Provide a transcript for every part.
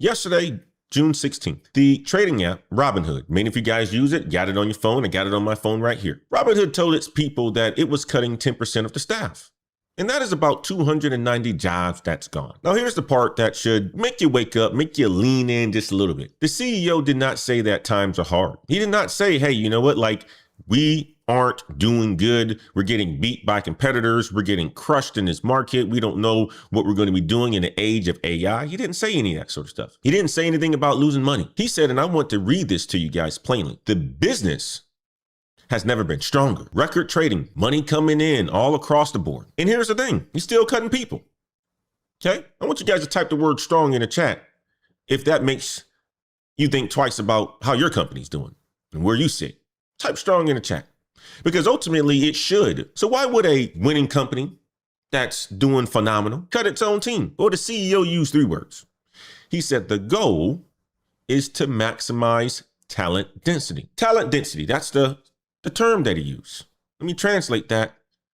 Yesterday, June 16th, the trading app Robinhood. Many of you guys use it, got it on your phone. I got it on my phone right here. Robinhood told its people that it was cutting 10% of the staff. And that is about 290 jobs that's gone. Now, here's the part that should make you wake up, make you lean in just a little bit. The CEO did not say that times are hard. He did not say, hey, you know what, like we aren't doing good. We're getting beat by competitors. We're getting crushed in this market. We don't know what we're going to be doing in the age of AI. He didn't say any of that sort of stuff. He didn't say anything about losing money. He said, and I want to read this to you guys plainly, the business has never been stronger. Record trading, money coming in all across the board. And here's the thing, he's still cutting people. Okay? I want you guys to type the word strong in the chat if that makes you think twice about how your company's doing and where you sit. Type strong in the chat. Because ultimately it should. So why would a winning company that's doing phenomenal cut its own team? Well, the CEO used 3 words. He said the goal is to maximize talent density. Talent density, that's the term that he used. Let me translate that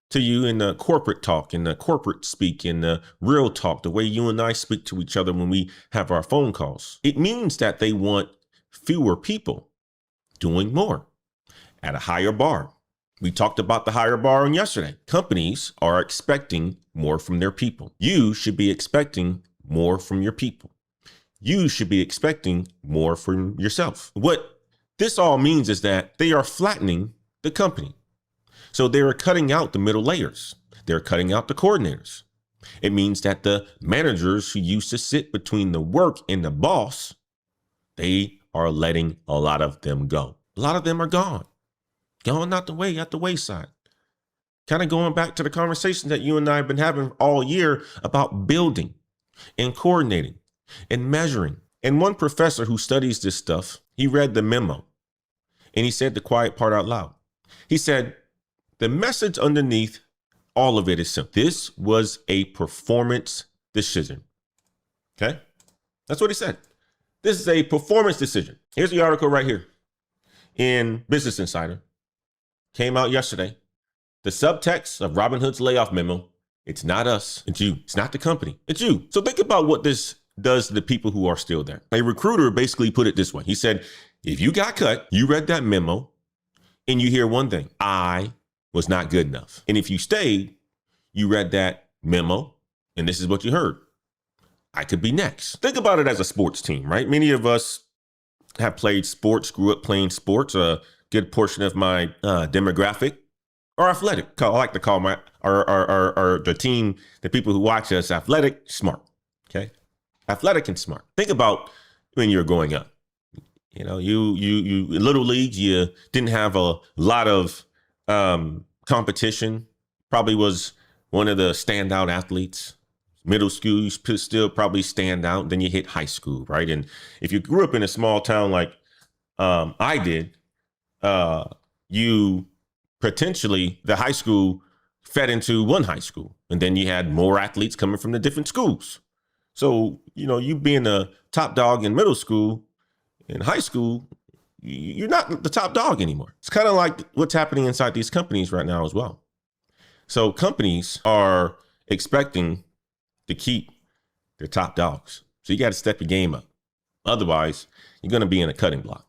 to you in the corporate talk, in the corporate speak, in the real talk, the way you and I speak to each other when we have our phone calls. It means that they want fewer people doing more at a higher bar. We talked about the higher bar on yesterday. Companies are expecting more from their people. You should be expecting more from your people. You should be expecting more from yourself. What this all means is that they are flattening the company. So they are cutting out the middle layers. They're cutting out the coordinators. It means that the managers who used to sit between the work and the boss, they are letting a lot of them go. A lot of them are gone. Going out the wayside. Kind of going back to the conversation that you and I have been having all year about building and coordinating and measuring. And one professor who studies this stuff, he read the memo and he said the quiet part out loud. He said, the message underneath all of it is simple. This was a performance decision. Okay? That's what he said. This is a performance decision. Here's the article right here in Business Insider. Came out yesterday. The subtext of Robinhood's layoff memo. It's not us. It's you. It's not the company. It's you. So think about what this does to the people who are still there. A recruiter basically put it this way. He said, if you got cut, you read that memo and you hear one thing, I was not good enough. And if you stayed, you read that memo and this is what you heard. I could be next. Think about it as a sports team, right? Many of us have played sports, grew up playing sports. A good portion of my demographic are athletic. I like to call my the team, the people who watch us, athletic, smart. Okay, athletic and smart. Think about when you're growing up. You know, you in little leagues, you didn't have a lot of competition. Probably was one of the standout athletes. Middle school, you still probably stand out. Then you hit high school, right? And if you grew up in a small town like I did, you potentially, the high school fed into one high school. And then you had more athletes coming from the different schools. So, you know, you being a top dog in middle school, in high school, you're not the top dog anymore. It's kind of like what's happening inside these companies right now as well. So companies are expecting to keep their top dogs. So you got to step your game up. Otherwise, you're going to be in a cutting block.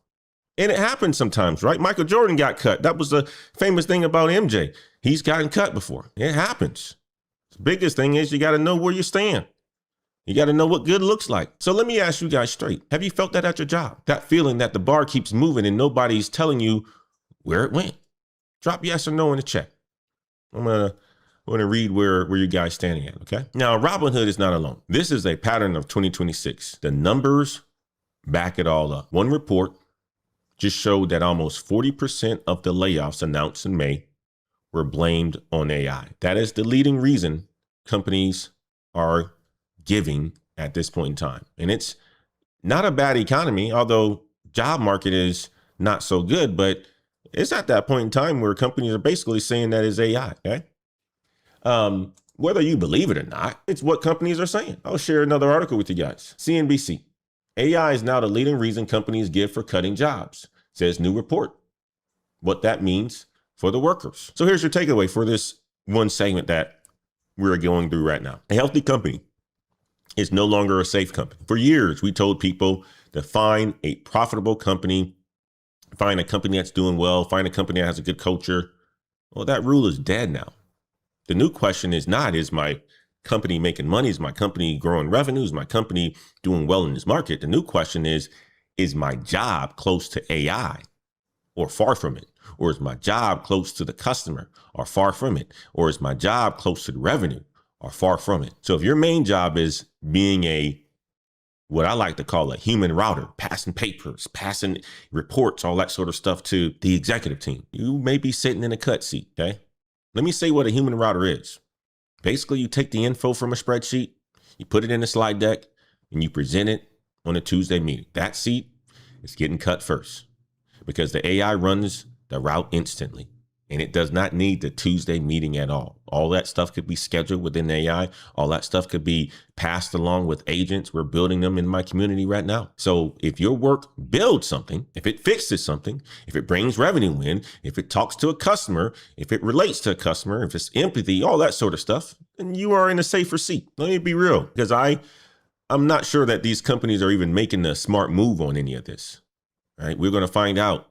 And it happens sometimes, right? Michael Jordan got cut. That was the famous thing about MJ. He's gotten cut before. It happens. The biggest thing is you got to know where you stand. You got to know what good looks like. So let me ask you guys straight. Have you felt that at your job? That feeling that the bar keeps moving and nobody's telling you where it went? Drop yes or no in the chat. I'm going to read where you guys standing at, okay? Now, Robinhood is not alone. This is a pattern of 2026. The numbers back it all up. One report just showed that almost 40% of the layoffs announced in May were blamed on AI. That is the leading reason companies are giving at this point in time. And it's not a bad economy, although job market is not so good, but it's at that point in time where companies are basically saying that is AI, okay? Whether you believe it or not, it's what companies are saying. I'll share another article with you guys. CNBC. AI is now the leading reason companies give for cutting jobs, says new report. What that means for the workers. So here's your takeaway for this one segment that we're going through right now. A healthy company is no longer a safe company. For years, we told people to find a profitable company, find a company that's doing well, find a company that has a good culture. Well, that rule is dead now. The new question is not, is my company making money? Is my company growing revenue? Is my company doing well in this market? The new question is my job close to AI or far from it? Or is my job close to the customer or far from it? Or is my job close to the revenue or far from it? So if your main job is being what I like to call a human router, passing papers, passing reports, all that sort of stuff to the executive team, you may be sitting in a cut seat, okay? Let me say what a human router is. Basically, you take the info from a spreadsheet, you put it in a slide deck, and you present it on a Tuesday meeting. That seat is getting cut first because the AI runs the route instantly, and it does not need the Tuesday meeting at all. All that stuff could be scheduled within AI. All that stuff could be passed along with agents. We're building them in my community right now. So if your work builds something, if it fixes something, if it brings revenue in, if it talks to a customer, if it relates to a customer, if it's empathy, all that sort of stuff, then you are in a safer seat. Let me be real, because I'm not sure that these companies are even making a smart move on any of this. Right? We're going to find out.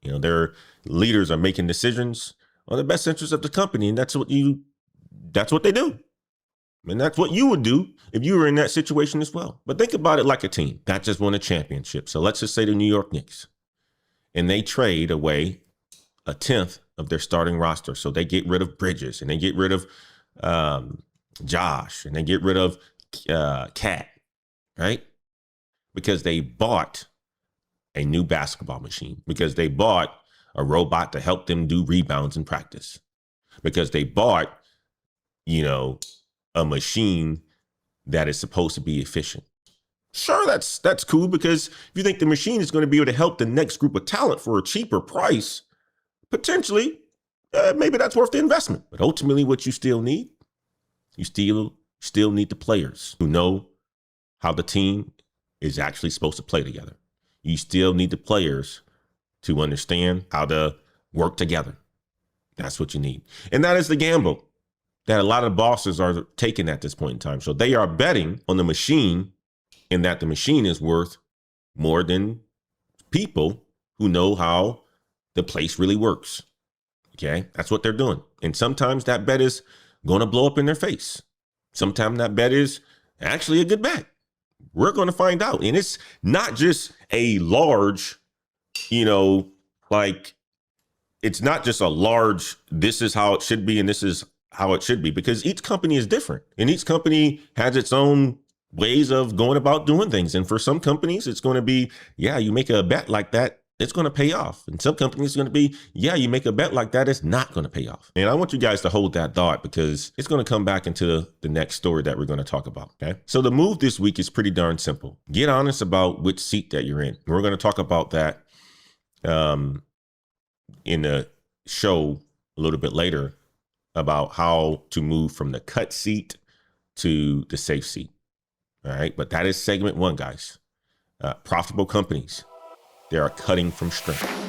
Their leaders are making decisions on the best interest of the company, and that's what they do. And that's what you would do if you were in that situation as well. But think about it like a team that just won a championship. So let's just say the New York Knicks, and they trade away 1/10 of their starting roster. So they get rid of Bridges, and they get rid of Josh, and they get rid of Cat, right? Because they bought a new basketball machine, because they bought a robot to help them do rebounds in practice, because they bought, a machine that is supposed to be efficient. Sure, that's cool, because if you think the machine is going to be able to help the next group of talent for a cheaper price, potentially, maybe that's worth the investment. But ultimately, what you still need, you still need the players who know how the team is actually supposed to play together. You still need the players to understand how to work together. That's what you need. And that is the gamble that a lot of bosses are taking at this point in time. So they are betting on the machine, and that the machine is worth more than people who know how the place really works. Okay, that's what they're doing. And sometimes that bet is going to blow up in their face. Sometimes that bet is actually a good bet. We're going to find out. And it's not just a large, it's not just a large, this is how it should be and this is how it should be, because each company is different and each company has its own ways of going about doing things. And for some companies, it's going to be, you make a bet like that, it's going to pay off. And some companies, it's going to be, you make a bet like that, it's not going to pay off. And I want you guys to hold that thought, because it's going to come back into the next story that we're going to talk about. Okay. So the move this week is pretty darn simple. Get honest about which seat that you're in. And we're going to talk about that in the show a little bit later, about how to move from the cut seat to the safe seat. All right. But that is segment one, guys. Profitable companies, they are cutting from strength.